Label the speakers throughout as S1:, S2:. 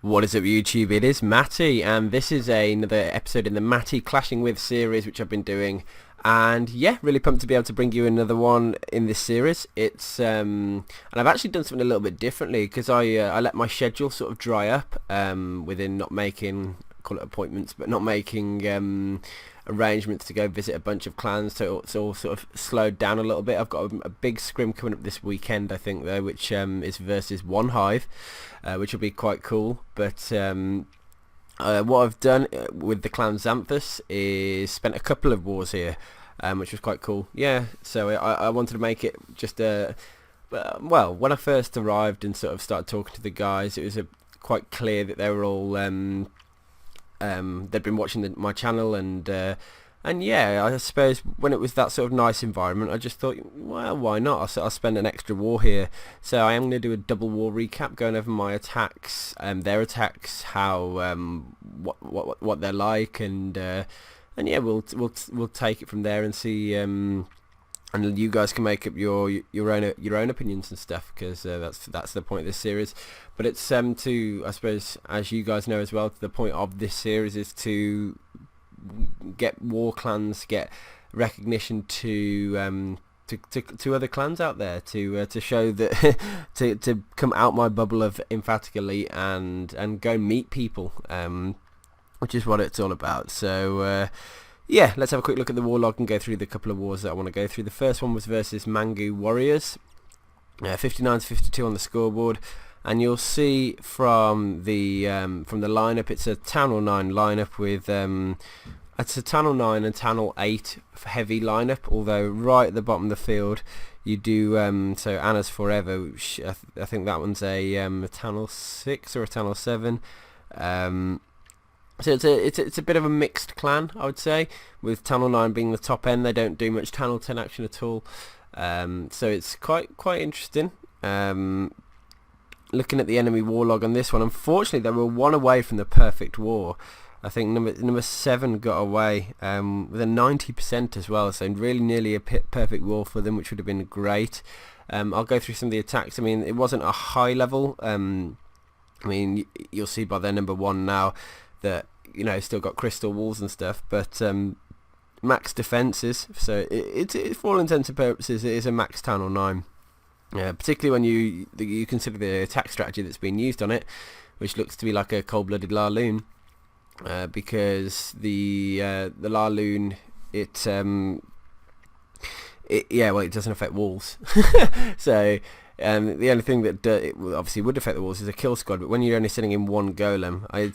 S1: What is up, YouTube? It is Matty, and this is another episode in the Matty Clashing With series, which I've been doing. And yeah, really pumped to be able to bring you another one in this series. It's and I've actually done something a little bit differently because I let my schedule sort of dry up within not making, call it appointments, but not making arrangements to go visit a bunch of clans, so it's all sort of slowed down a little bit. I've got a big scrim coming up this weekend, I think, though, which is versus One Hive, which will be quite cool. But what I've done with the clan XANTHUS is spent a couple of wars here, which was quite cool. Yeah, so I wanted to make it just well, when I first arrived and sort of started talking to the guys, it was quite clear that they were all they'd been watching my channel, and yeah, I suppose when it was that sort of nice environment, I just thought, well, why not? I'll spend an extra war here. So I am going to do a double war recap, going over my attacks, their attacks, how what they're like, and yeah, we'll take it from there and see. And you guys can make up your own opinions and stuff, because that's the point of this series. But it's to, I suppose, as you guys know as well, the point of this series is to get war clans, get recognition to other clans out there, to show that to come out my bubble of emphatic elite and go meet people, which is what it's all about. So. Yeah, let's have a quick look at the war log and go through the couple of wars that I want to go through. The first one was versus Mangu Warriors, 59 to 52 on the scoreboard, and you'll see from the lineup, it's a Town Hall 9 lineup with it's a Town Hall 9 and Town Hall 8 heavy lineup. Although right at the bottom of the field you do so Anna's Forever, which I think that one's a Town Hall 6 or a Town Hall 7. So it's a bit of a mixed clan, I would say, with Town Hall 9 being the top end. They don't do much Town Hall 10 action at all, so it's quite interesting. Looking at the enemy war log on this one, unfortunately they were one away from the perfect war. I think number 7 got away with a 90% as well, so really nearly a perfect war for them, which would have been great. I'll go through some of the attacks. I mean, it wasn't a high level. I mean, you'll see by their number 1 now that, you know, still got crystal walls and stuff, but max defenses, so it's for all intents and purposes it is a max Town Hall 9. Particularly when you consider the attack strategy that's been used on it, which looks to be like a cold-blooded Larloon, because the Larloon, it doesn't affect walls. So the only thing that it obviously would affect the walls is a kill squad, but when you're only sitting in one golem, I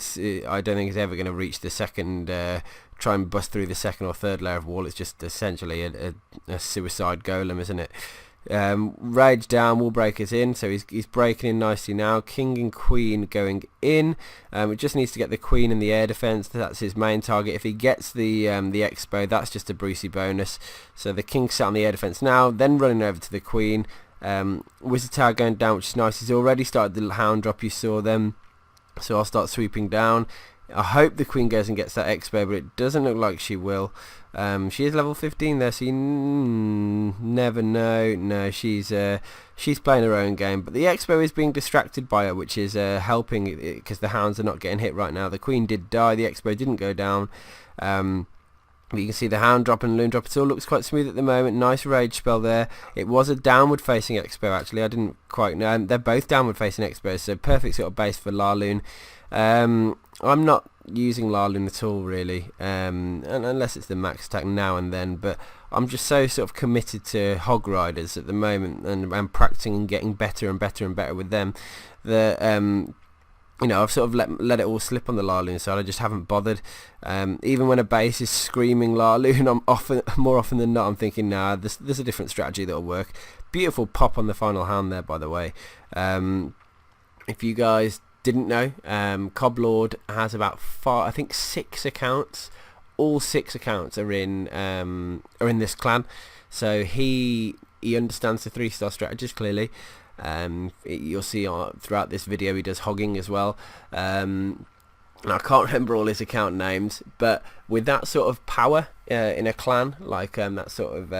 S1: don't think it's ever going to reach the second, try and bust through the second or third layer of wall. It's just essentially a suicide golem, isn't it? Rage down, wall breakers in, so he's breaking in nicely now. King and Queen going in. It just needs to get the Queen in the air defense. That's his main target. If he gets the expo, that's just a Brucey bonus. So the King sat on the air defense now, then running over to the Queen. Wizard Tower going down, which is nice. He's already started the hound drop, you saw them, so I'll start sweeping down. I hope the Queen goes and gets that expo, but it doesn't look like she will. She is level 15 there, so you never know. No, she's playing her own game, but the expo is being distracted by her, which is helping, because the hounds are not getting hit right now. The Queen did die, the expo didn't go down. But you can see the hound drop and loon drop. It all looks quite smooth at the moment. Nice rage spell there. It was a downward facing expo, actually. I didn't quite know. They're both downward facing expos, so perfect sort of base for Larloon. I'm not using Larloon at all, really, and unless it's the max attack now and then. But I'm just so sort of committed to Hog Riders at the moment, and I'm practicing and getting better and better and better with them, that you know, I've sort of let it all slip on the Larloon side. I just haven't bothered. Even when a base is screaming Larloon, more often than not, I'm thinking, nah, there's a different strategy that'll work. Beautiful pop on the final hound there, by the way. If you guys didn't know, Coblord has about 6 accounts. All 6 accounts are in this clan. So he understands the 3-star strategies clearly. You'll see throughout this video he does hogging as well. I can't remember all his account names, but with that sort of power in a clan, like that sort of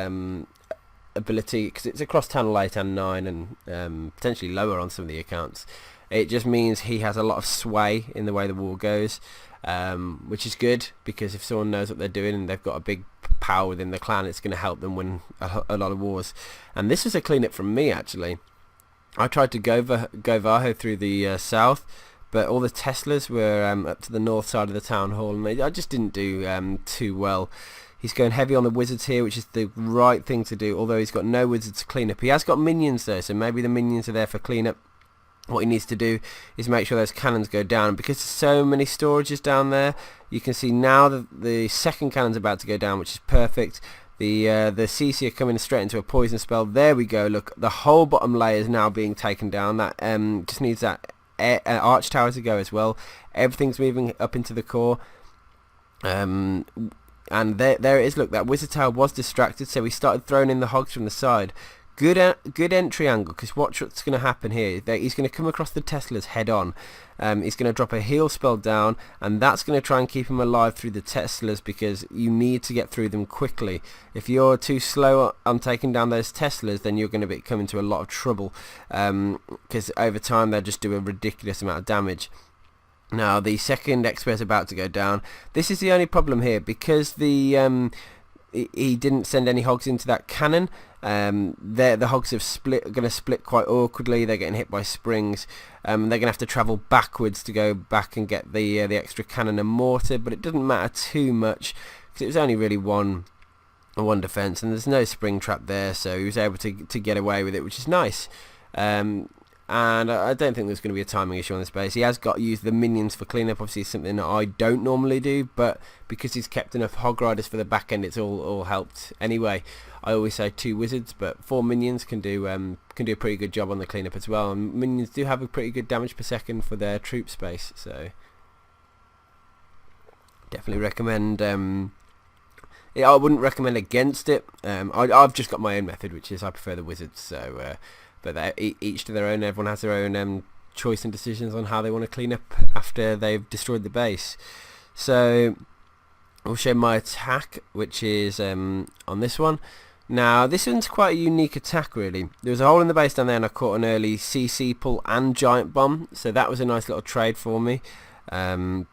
S1: ability, because it's across Town Hall 8 and 9 and potentially lower on some of the accounts, It just means he has a lot of sway in the way the war goes, which is good, because if someone knows what they're doing and they've got a big power within the clan, it's going to help them win a lot of wars. And this was a cleanup from me, actually. I tried to go Vaho through the south, but all the Teslas were up to the north side of the town hall, and I just didn't do too well. He's going heavy on the wizards here, which is the right thing to do, although he's got no wizards to clean up. He has got minions though, so maybe the minions are there for cleanup. What he needs to do is make sure those cannons go down, because there's so many storages down there. You can see now that the second cannon's about to go down, which is perfect. The CC are coming straight into a poison spell. There we go. Look, the whole bottom layer is now being taken down. That just needs that arch tower to go as well. Everything's moving up into the core. And there it is. Look, that wizard tower was distracted, so we started throwing in the hogs from the side. Good entry angle, because what's going to happen here? He's going to come across the Teslas head on. He's going to drop a heal spell down, and that's going to try and keep him alive through the Teslas, because you need to get through them quickly. If you're too slow on taking down those Teslas, then you're going to be coming into a lot of trouble, because over time they'll just do a ridiculous amount of damage. Now the second Expo is about to go down. This is the only problem here, because he didn't send any hogs into that cannon. The hogs are going to split quite awkwardly. They're getting hit by springs. They're going to have to travel backwards to go back and get the extra cannon and mortar, but it doesn't matter too much, because it was only really one defense, and there's no spring trap there, so he was able to get away with it, which is nice. And I don't think there's going to be a timing issue on this base. He has got to use the minions for cleanup. Obviously, it's something that I don't normally do, but because he's kept enough hog riders for the back end, it's all helped. Anyway, I always say 2 wizards, but 4 minions can do a pretty good job on the cleanup as well. And minions do have a pretty good damage per second for their troop space, so definitely recommend. I wouldn't recommend against it. I've just got my own method, which is I prefer the wizards. So. But each to their own. Everyone has their own choice and decisions on how they want to clean up after they've destroyed the base. So I'll show my attack, which is on this one. Now this one's quite a unique attack, really. There was a hole in the base down there, and I caught an early CC pull and giant bomb, so that was a nice little trade for me. I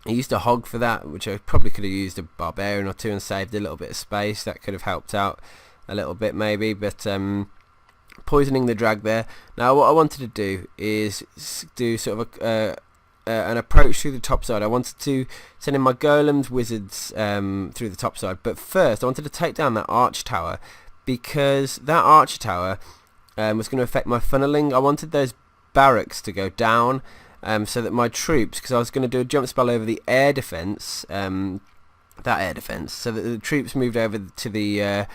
S1: used a hog for that, which I probably could have used a barbarian or two and saved a little bit of space. That could have helped out a little bit maybe, but poisoning the drag there. Now what I wanted to do is do sort of an approach through the top side. I wanted to send in my golems, wizards through the top side, but first I wanted to take down that arch tower, because that arch tower was going to affect my funneling. I wanted those barracks to go down, so that my troops, because I was going to do a jump spell over the air defense, that air defense, so that the troops moved over to the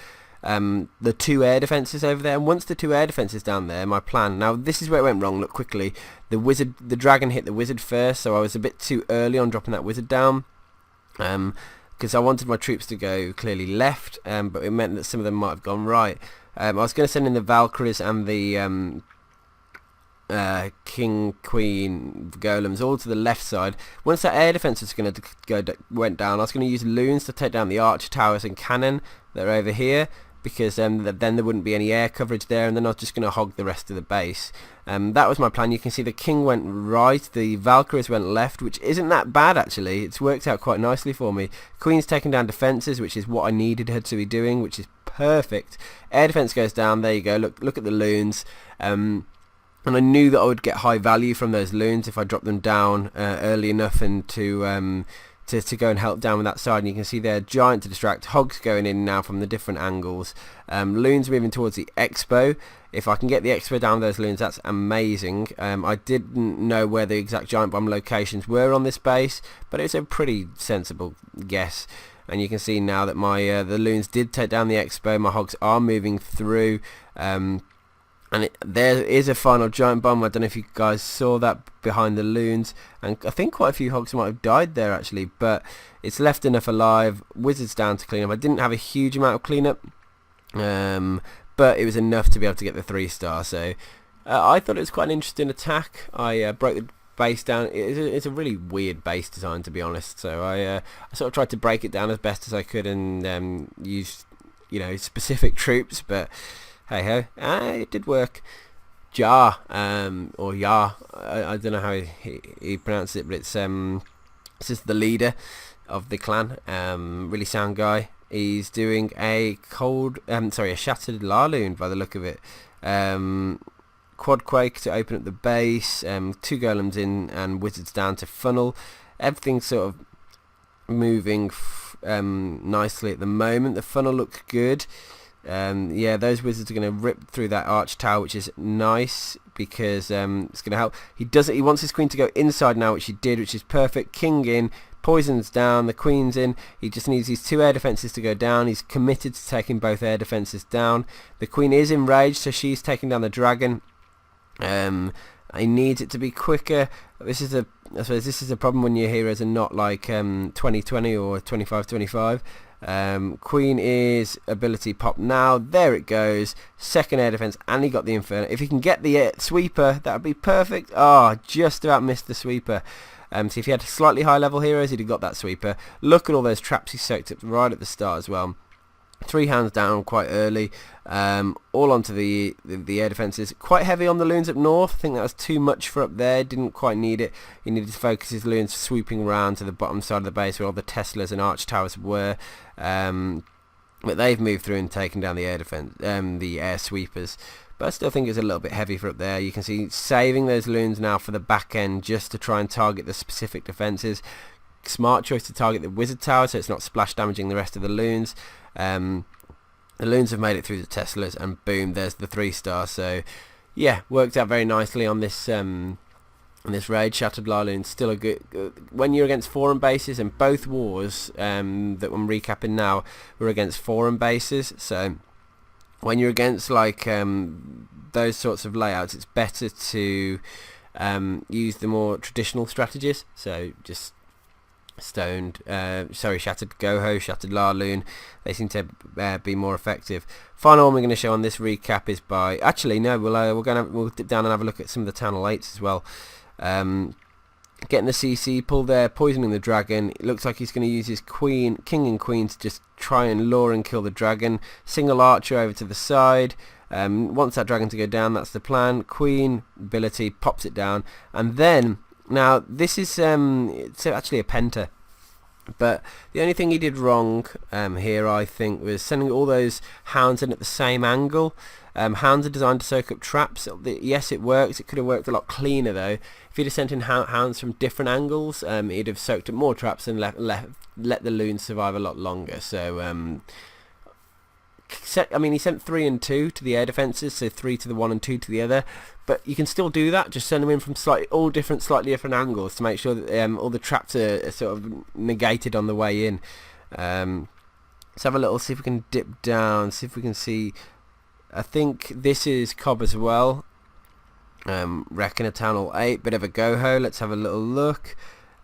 S1: 2 air defenses over there, and once the 2 air defenses down there, my plan, now this is where it went wrong. Look quickly, the dragon hit the wizard first, so I was a bit too early on dropping that wizard down, because I wanted my troops to go clearly left, but it meant that some of them might have gone right. I was going to send in the Valkyries and the King, Queen, Golems all to the left side. Once that air defense was going to went down, I was going to use loons to take down the archer towers and cannon that are over here, because then there wouldn't be any air coverage there, and then I was just going to hog the rest of the base. That was my plan. You can see the King went right, the Valkyries went left, which isn't that bad actually. It's worked out quite nicely for me. Queen's taking down defences, which is what I needed her to be doing, which is perfect. Air defence goes down. There you go. Look at the loons. And I knew that I would get high value from those loons if I dropped them down early enough, and to go and help down with that side. And you can see there, giant to distract, hogs going in now from the different angles, loons moving towards the expo. If I can get the expo down with those loons, that's amazing. I didn't know where the exact giant bomb locations were on this base, but it's a pretty sensible guess. And you can see now that my the loons did take down the expo. My hogs are moving through, and there is a final giant bomb. I don't know if you guys saw that behind the loons, and I think quite a few hogs might have died there actually, but it's left enough alive. Wizards down to clean up. I didn't have a huge amount of cleanup, but it was enough to be able to get the 3-star. So I thought it was quite an interesting attack. I broke the base down. It's a really weird base design, to be honest, so I sort of tried to break it down as best as I could, and use specific troops, but hey ho, it did work. Jar, or Yar, I don't know how he pronounced it, but it's this is the leader of the clan. Really sound guy. He's doing a a shattered Larloon by the look of it. Quad Quake to open up the base, 2 golems in and wizards down to funnel. Everything's sort of moving nicely at the moment. The funnel looks good. Yeah, those wizards are going to rip through that arch tower, which is nice because it's going to help. He wants his queen to go inside now, which he did, which is perfect. King in, poison's down, the queen's in. He just needs these 2 air defences to go down. He's committed to taking both air defences down. The queen is enraged, so she's taking down the dragon. He needs it to be quicker. I suppose this is a problem when your heroes are not like 2020 or 25-25. Queen is ability pop now. There it goes. Second air defense, and he got the Inferno. If he can get the sweeper, that would be perfect. Just about missed the sweeper. So if he had slightly high level heroes, he'd have got that sweeper. Look at all those traps he soaked up right at the start as well. 3 hands down quite early, all onto the air defences. Quite heavy on the loons up north. I think that was too much for up there. Didn't quite need it. He needed to focus his loons swooping around to the bottom side of the base where all the Teslas and arch towers were. But they've moved through and taken down the air defense, the air sweepers. But I still think it's a little bit heavy for up there. You can see saving those loons now for the back end just to try and target the specific defences. Smart choice to target the wizard tower so it's not splash damaging the rest of the loons. The loons have made it through the Teslas, and boom, there's the 3-star. So yeah, worked out very nicely on this raid. Shattered Larloon still a good when you're against foreign bases, and both wars that I'm recapping now were against foreign bases. So when you're against like those sorts of layouts, it's better to use the more traditional strategies. So just shattered Goho, shattered Larloon, they seem to be more effective. Final one we're going to show on this recap is by, actually no, we'll dip down and have a look at some of the Town Hall 8s as well. Getting the CC pull there, poisoning the dragon. It looks like he's going to use his king and queen to just try and lure and kill the dragon. Single archer over to the side. Wants that dragon to go down, that's the plan. Queen ability pops it down, and then now this is it's actually a penta, but the only thing he did wrong here, I think, was sending all those hounds in at the same angle. Hounds are designed to soak up traps. Yes, it works. It could have worked a lot cleaner though. If he'd have sent in hounds from different angles, he'd have soaked up more traps and let the loons survive a lot longer. So he sent 3 and 2 to the air defences, so 3 to the one and 2 to the other. But you can still do that. Just send them in from slightly different angles to make sure that all the traps are sort of negated on the way in. Let's have a little, see if we can dip down, see if we can see. I think this is Cobb as well. Reckon a Town Hall 8, bit of a Goho. Let's have a little look.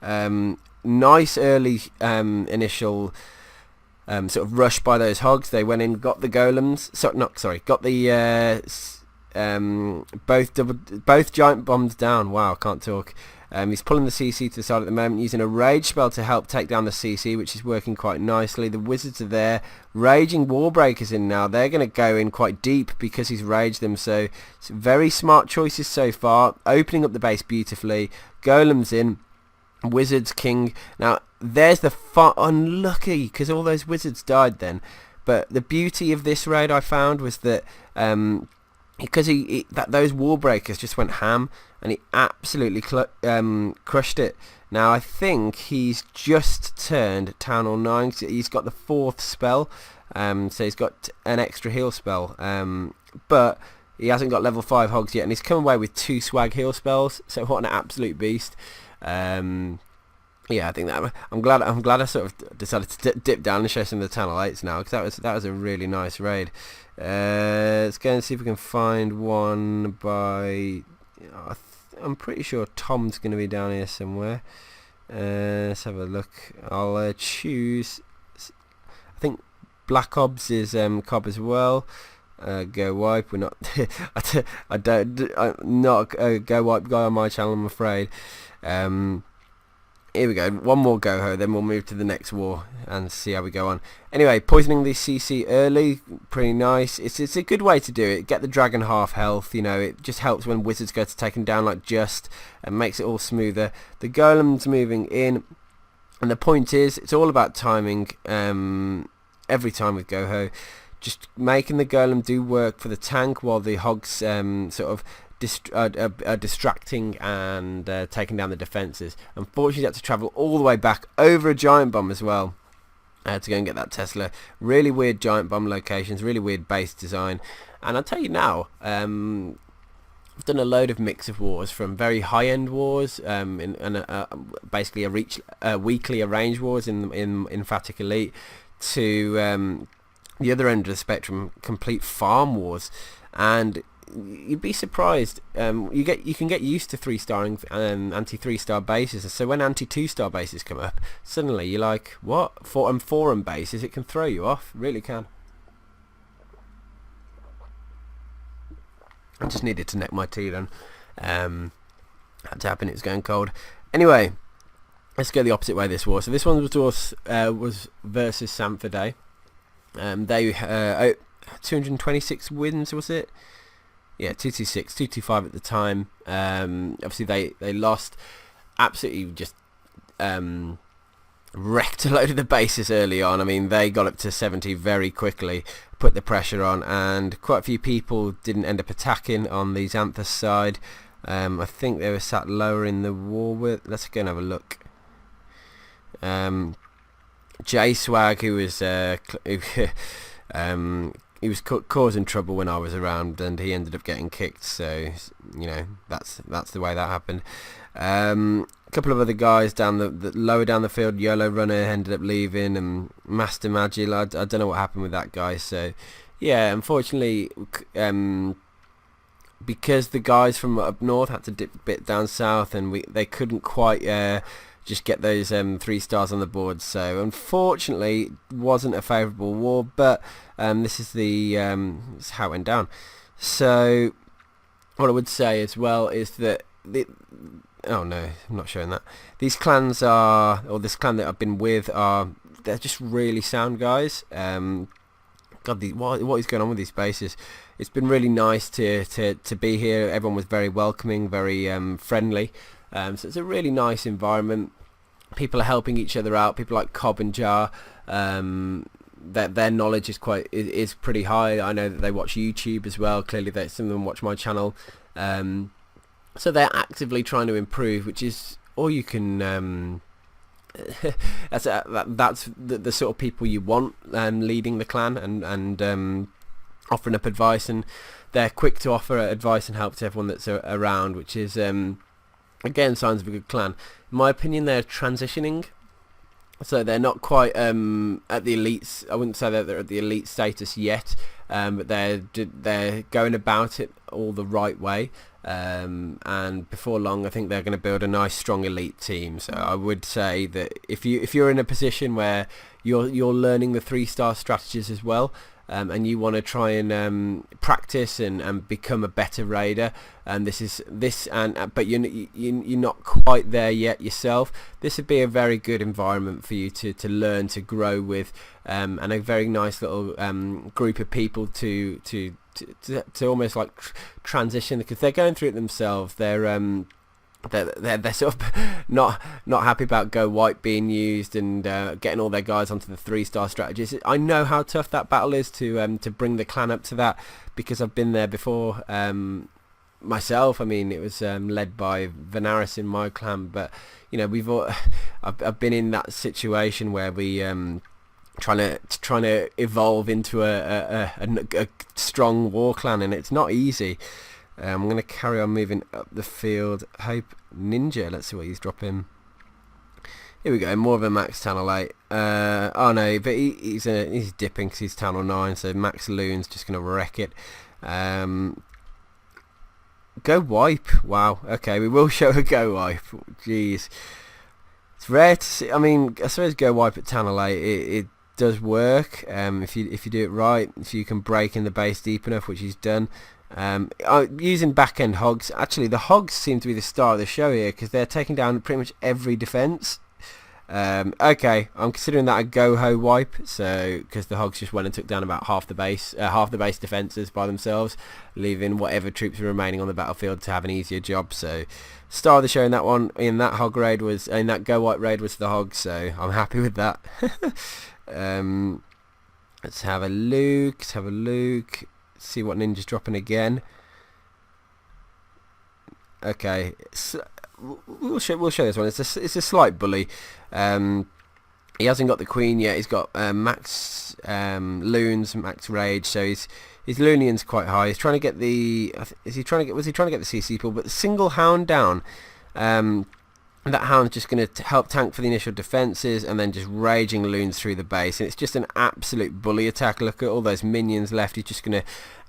S1: Nice early initial sort of rush by those hogs. They went in, got the golems. Got the both giant bombs down. Wow, I can't talk. He's pulling the CC to the side at the moment, using a rage spell to help take down the CC, which is working quite nicely. The wizards are there, raging warbreakers in now. They're going to go in quite deep because he's raged them. So it's very smart choices so far, opening up the base beautifully. Golems in, wizards, king. Now there's the unlucky, because all those wizards died then. But the beauty of this raid I found was that because those wall breakers just went ham, and he absolutely crushed it. Now I think he's just turned Town Hall 9. He's got the 4th spell, so he's got an extra heal spell, but he hasn't got level 5 hogs yet, and he's come away with 2 swag heal spells. So what an absolute beast. Yeah, I think that I'm glad I sort of decided to dip down and show some of the Town Hall 8s now, because that was a really nice raid. Let's go and see if we can find one by. I'm pretty sure Tom's going to be down here somewhere. Let's have a look. I'll choose. I think Black Ops is Cobb as well. Go wipe. We're not. I'm not a go wipe guy on my channel, I'm afraid. Here we go, one more go-ho, then we'll move to the next war and see how we go on. Anyway, poisoning the CC early, pretty nice. It's a good way to do it. Get the dragon half health, you know, it just helps when wizards go to take him down like just, and makes it all smoother. The golem's moving in, and the point is, it's all about timing every time with go-ho. Just making the golem do work for the tank while the hogs sort of distracting and taking down the defences. Unfortunately, you had to travel all the way back over a giant bomb as well to go and get that Tesla. Really weird giant bomb locations, really weird base design. And I'll tell you now, I've done a load of mix of wars, from very high-end wars, basically a weekly arranged wars in Emphatic Elite, to the other end of the spectrum, complete farm wars, and you'd be surprised. You can get used to 3-star anti 3-star bases, so when anti 2-star bases come up, suddenly you're like, what? Forum bases, it can throw you off, really can. I just needed to neck my tea then. Had to happen, it was going cold. Anyway, let's go the opposite way this war. So this one was versus Sanford. They 226 wins, was it? Yeah, 226, 225 at the time. Obviously they lost, absolutely just wrecked a load of the bases early on. I mean, they got up to 70 very quickly, put the pressure on, and quite a few people didn't end up attacking on the XANTHUS side. I think they were sat lower in the war with. Let's go and have a look. J-Swag, who was he was causing trouble when I was around, and he ended up getting kicked, so you know, that's the way that happened. A couple of other guys down the lower down the field, YOLO Runner ended up leaving, and Master Magil, I don't know what happened with that guy. So yeah, unfortunately, because the guys from up north had to dip a bit down south, and they couldn't quite just get those 3 stars on the board. So unfortunately, it wasn't a favourable war, but this is this is how it went down. So what I would say as well is that oh no, I'm not showing that. These clans are, or this clan that I've been with they're just really sound guys. God, what is going on with these bases? It's been really nice to be here. Everyone was very welcoming, very friendly. So it's a really nice environment. People are helping each other out. People like Cobb and Jar, their knowledge is pretty high. I know that they watch YouTube as well. Clearly, some of them watch my channel. So they're actively trying to improve, which is all you can. That's the sort of people you want leading the clan and offering up advice, and they're quick to offer advice and help to everyone that's around, which is again signs of a good clan. In my opinion, they're transitioning, so they're not quite at the elites. I wouldn't say that they're at the elite status yet, but they're going about it all the right way. And before long, I think they're going to build a nice, strong elite team. So I would say that if you're in a position where you're learning the 3-star strategies as well, and you want to try and practice and become a better raider, and but you're not quite there yet yourself, this would be a very good environment for you to learn, to grow with, and a very nice little group of people to almost like transition, because they're going through it themselves. They're sort of not happy about Go White being used and getting all their guys onto the 3-star strategies. I know how tough that battle is to bring the clan up to that, because I've been there before myself. I mean, it was led by Venaris in my clan, but you know, I've been in that situation where we trying to evolve into a strong war clan, and it's not easy. I'm going to carry on moving up the field. Hope Ninja, let's see what he's dropping. Here we go, more of a max Channel 8. Oh no, but he's dipping because he's Channel 9, so Max Loon's just going to wreck it. Go Wipe, wow, okay, we will show a Go Wipe. Jeez. It's rare to see. I mean, I suppose Go Wipe at Channel 8, it does work if you do it right, if you can break in the base deep enough, which he's done. Using back-end hogs, actually the hogs seem to be the star of the show here, because they're taking down pretty much every defence. Okay, I'm considering that a go-ho wipe, so because the hogs just went and took down about half the base defences by themselves, leaving whatever troops were remaining on the battlefield to have an easier job. So star of the show in that one, in that hog raid was, in that go wipe raid was the hogs, so I'm happy with that. Let's have a look. See what ninja's dropping again. Okay, so we'll show this one. It's a slight bully. He hasn't got the queen yet. He's got max loons, max rage. So his Loonian's quite high. He's trying to get the. Was he trying to get the CC pool? But the single hound down. That hound's just going to help tank for the initial defences, and then just raging loons through the base. And it's just an absolute bully attack. Look at all those minions left. He's just going to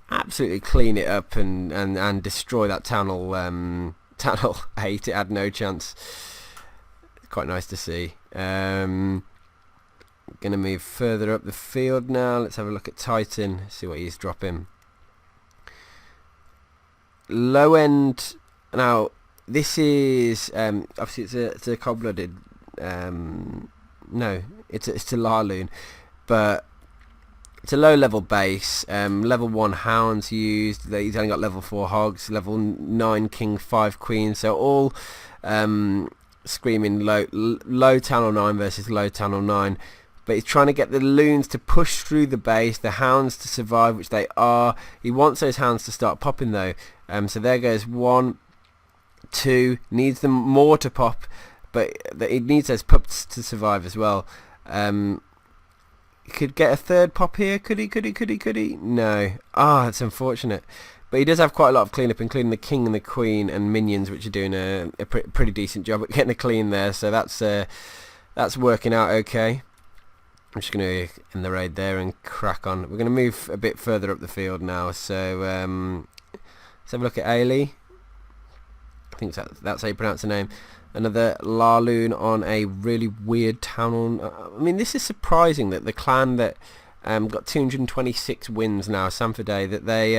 S1: absolutely clean it up and destroy that tunnel 8. It had no chance. Quite nice to see. Gonna move further up the field now. Let's have a look at Titan, see what he's dropping. Low end. Now this is obviously it's a cold-blooded. No, it's a Larloon, but it's a low level base. Level 1 hounds used. He's only got level 4 hogs, level 9 king, 5 queen. So all screaming low channel 9 versus low channel 9. But he's trying to get the loons to push through the base, the hounds to survive, which they are. He wants those hounds to start popping though. So there goes 1, 2. Needs them more to pop, but he needs those pups to survive as well. Could get a third pop here. Could he? No. That's unfortunate. But he does have quite a lot of cleanup, including the king and the queen and minions, which are doing a pretty decent job at getting a clean there. So that's working out okay. I'm just going to end the raid there and crack on. We're going to move a bit further up the field now. So let's have a look at Ailey. I think that's how you pronounce the name. Another Larloon on a really weird town. I mean, this is surprising that the clan that got 226 wins now, Sanford, that they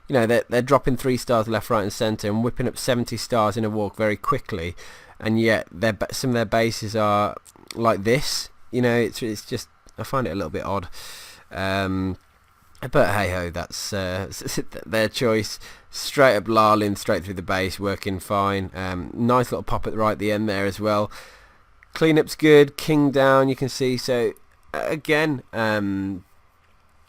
S1: they're dropping 3 stars left, right and centre and whipping up 70 stars in a walk very quickly, and yet some of their bases are like this. It's just, I find it a little bit odd. But hey ho, that's their choice. Straight up Larlin, straight through the base, working fine. Nice little pop at the end there as well. Cleanup's good. King down, you can see. So again,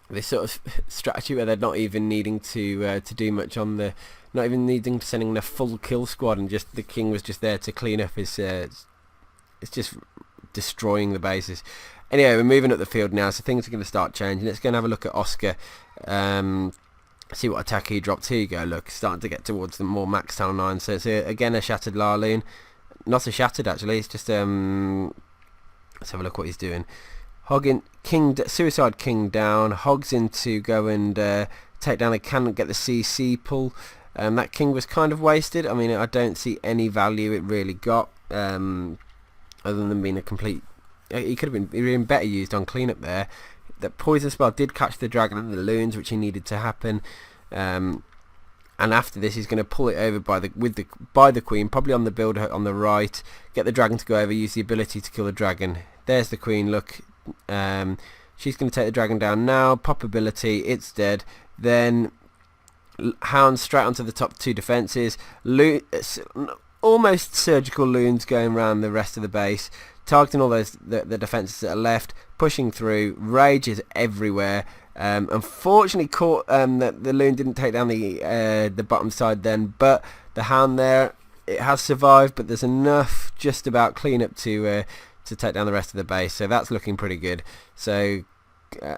S1: this sort of strategy where they're not even needing to do much on the, not even needing to sending a full kill squad, and just the king was just there to clean up his. It's just destroying the bases. Anyway, we're moving up the field now, so things are going to start changing. Let's go and have a look at Oscar. See what attack he dropped. Here you go, look, starting to get towards the more max town 9. So it's again a shattered Larloon. Not a shattered actually, it's just let's have a look what he's doing. Hogging king, suicide king down. Hogs in to go and take down. They can't get the CC pull. That king was kind of wasted. I mean, I don't see any value it really got, other than being a complete. He could have been better used on cleanup there. That poison spell did catch the dragon and the loons, which he needed to happen. And after this, he's going to pull it over by the queen, probably on the builder on the right. Get the dragon to go over. Use the ability to kill the dragon. There's the queen. Look, she's going to take the dragon down now. Pop ability. It's dead. Then hound straight onto the top 2 defences. Almost surgical loons going around the rest of the base, targeting all those the defences that are left, pushing through. Rages everywhere. Unfortunately, caught the loon didn't take down the bottom side then, but the hound there, it has survived. But there's enough just about clean up to take down the rest of the base, so that's looking pretty good. So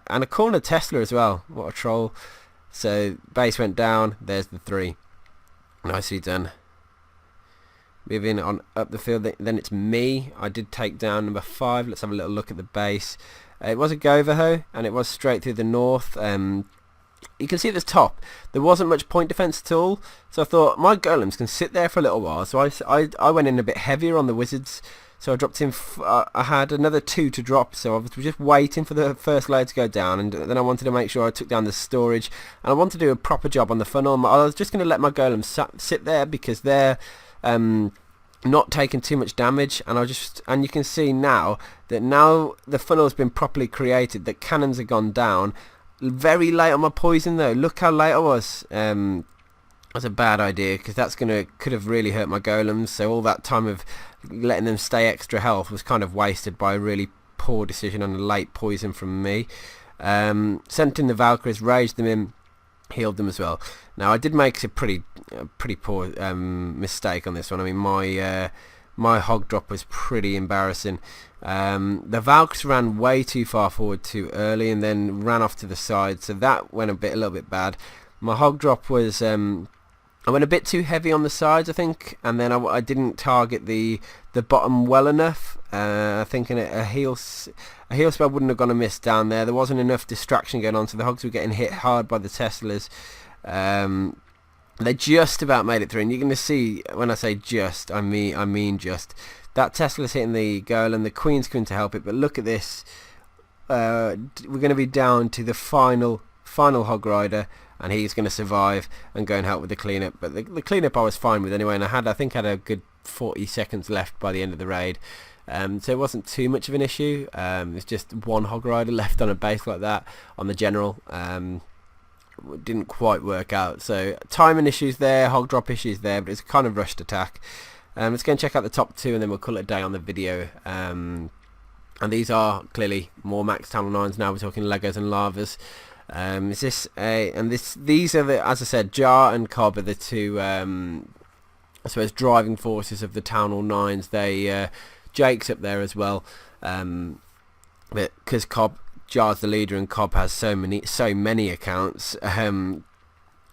S1: and a corner Tesla as well. What a troll! So base went down. There's the 3. Nicely done. Moving on up the field, then it's me. I did take down number 5. Let's have a little look at the base. It was a Goverho, and it was straight through the north. You can see at the top, there wasn't much point defense at all. So I thought, my golems can sit there for a little while. So I went in a bit heavier on the wizards. So I dropped in, I had another 2 to drop. So I was just waiting for the first layer to go down. And then I wanted to make sure I took down the storage. And I wanted to do a proper job on the funnel. I was just going to let my golems sit there because they're not taking too much damage, and you can see now that the funnel has been properly created, that cannons have gone down. Very late on my poison though. Look how late I was. That's a bad idea, because could have really hurt my golems. So all that time of letting them stay extra health was kind of wasted by a really poor decision on a late poison from me. Sent in the Valkyries, raged them in, healed them as well. Now I did make a pretty poor mistake on this one. I mean, my hog drop was pretty embarrassing. The Valkyries ran way too far forward too early and then ran off to the side, so that went a little bit bad. My hog drop was I went a bit too heavy on the sides, I think, and then I didn't target the bottom well enough. I think a heal spell wouldn't have gone amiss down there. There wasn't enough distraction going on, so the hogs were getting hit hard by the Teslas. They just about made it through, and you're going to see, when I say just, I mean just. That Tesla's hitting the golem, the Queen's coming to help it, but look at this. We're going to be down to the final hog rider, and he's going to survive and go and help with the cleanup. But the cleanup I was fine with anyway, and I think I had a good 40 seconds left by the end of the raid. So it wasn't too much of an issue. It's just one hog rider left on a base like that on the general. Didn't quite work out. So timing issues there, hog drop issues there, but it's a kind of rushed attack. Let's go and check out the top two, and then we'll call it a day on the video. And these are clearly more max Tunnel 9s now. We're talking Legos and Lavas. These are the, as I said, Jar and Cobb are the two I suppose driving forces of the Town Hall 9s. Jake's up there as well, but because Jar's the leader and Cobb has so many accounts,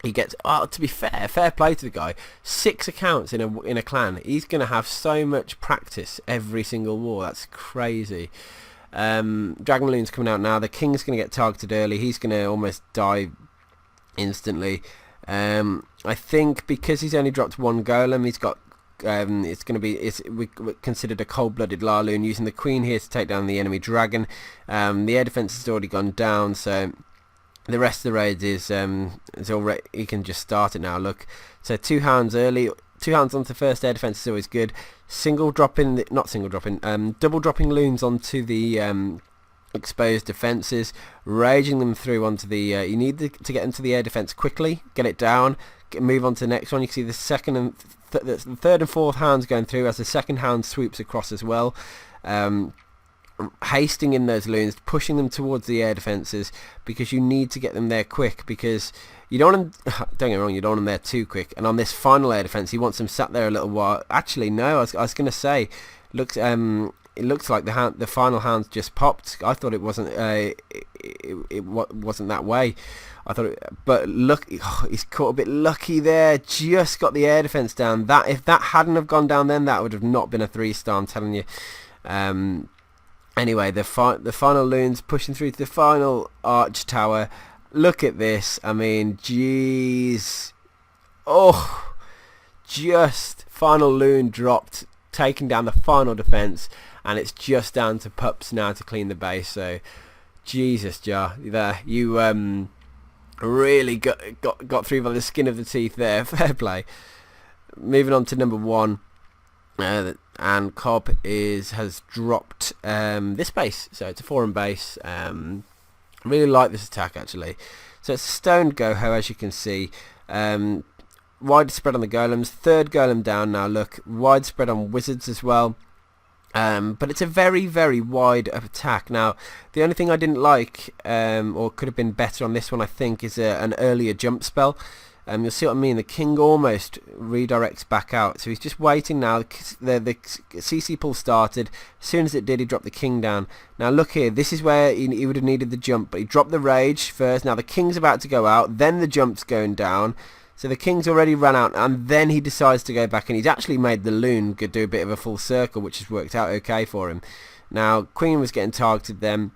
S1: he gets, to be fair play to the guy, 6 accounts in a clan. He's going to have so much practice every single war. That's crazy. Dragon Loon's coming out now. The King's going to get targeted early. He's going to almost die instantly. I think because he's only dropped one golem, he's got we considered a cold-blooded Laloon, using the Queen here to take down the enemy dragon. The air defense has already gone down, so the rest of the raid is already, he can just start it now. Look, so 2 hounds early. 2 hounds onto first air defense is always good. Double dropping loons onto the exposed defences, raging them through onto the. You need to get into the air defence quickly, get it down, move on to the next one. You can see the second and the third and fourth hounds going through as the second hound sweeps across as well. Hasting in those loons, pushing them towards the air defences, because you need to get them there quick, because you don't want them, don't get me wrong, you don't want them there too quick. And on this final air defence, he wants them sat there a little while. Actually, no, I was going to say, it looks like the final hound's just popped. I thought it wasn't it wasn't that way. I thought but look, he's caught a bit lucky there. Just got the air defence down. That if that hadn't have gone down, then that would have not been a 3-star. I'm telling you. Anyway, the final loons pushing through to the final arch tower. Look at this. I mean, jeez. Oh, just final loon dropped, taking down the final defence, and it's just down to pups now to clean the base. So, Jesus, Jar, there you really got through by the skin of the teeth there. Fair play. Moving on to number 1. And Cobb has dropped this base, so it's a foreign base. Really like this attack actually. So it's a stoned Goho, as you can see. Widespread on the golems, 3rd golem down now. Look, widespread on wizards as well. But it's a very, very wide attack. Now, the only thing I didn't like, or could have been better on this one, I think, is an earlier jump spell. You'll see what I mean. The King almost redirects back out, so he's just waiting now. The CC pull started. As soon as it did, he dropped the King down. Now look here, this is where he would have needed the jump, but he dropped the rage first. Now the King's about to go out, then the jump's going down. So the King's already run out, and then he decides to go back, and he's actually made the Loon do a bit of a full circle, which has worked out okay for him. Now Queen was getting targeted then.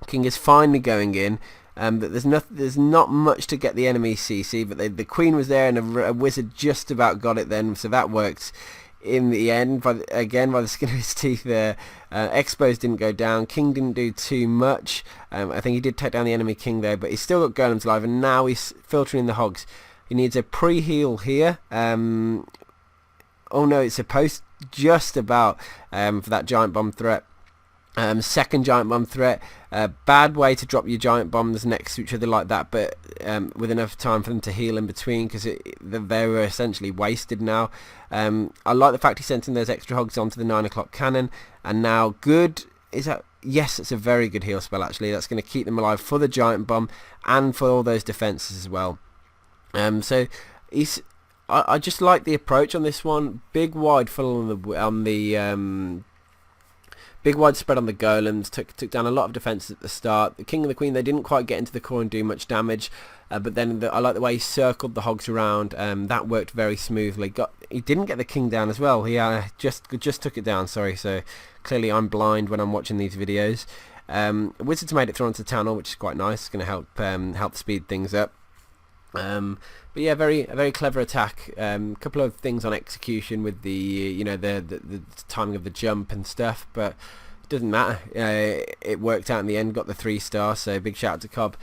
S1: King is finally going in. But there's not much to get the enemy CC, but the Queen was there, and a wizard just about got it then, so that worked in the end. By the skin of his teeth there. Expos didn't go down. King didn't do too much. I think he did take down the enemy King though, but he's still got golems alive, and now he's filtering in the hogs. He needs a pre-heal here. Oh no, it's supposed just about for that giant bomb threat. Second giant bomb threat. Bad way to drop your giant bombs next to each other like that, but with enough time for them to heal in between, because they were essentially wasted now. I like the fact he's sending those extra hogs onto the 9 o'clock cannon, and now good is that. Yes, it's a very good heal spell actually. That's going to keep them alive for the giant bomb and for all those defenses as well. So I just like the approach on this one. Big wide full on the big wide spread on the golems, took down a lot of defences at the start. The king and the queen, they didn't quite get into the core and do much damage, but then I like the way he circled the hogs around. That worked very smoothly. He didn't get the king down as well. He just took it down. Sorry, so clearly I'm blind when I'm watching these videos. Wizards made it through onto the tunnel, which is quite nice. It's going to help speed things up. But yeah, a very clever attack. Couple of things on execution with the the timing of the jump and stuff, but it doesn't matter. It worked out in the end. Got the 3 stars, so big shout out to Cobb.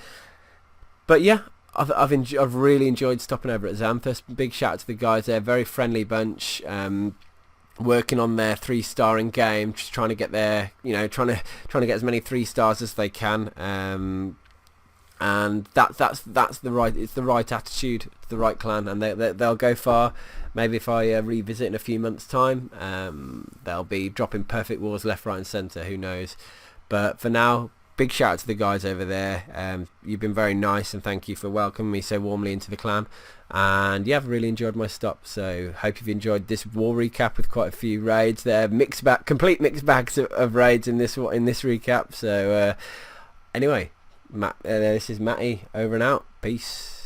S1: But yeah, I've really enjoyed stopping over at Xanthus. Big shout out to the guys there. Very friendly bunch. Working on their 3-star in game, just trying to get their trying to get as many 3 stars as they can. And that's the right attitude, the right clan, and they'll go far. Maybe if I revisit in a few months' time, they'll be dropping perfect wars left, right, and centre. Who knows? But for now, big shout out to the guys over there. You've been very nice, and thank you for welcoming me so warmly into the clan. And yeah, I've really enjoyed my stop. So hope you've enjoyed this war recap with quite a few raids there, complete mixed bags of raids in this recap. So anyway. This is Matty, over and out. Peace.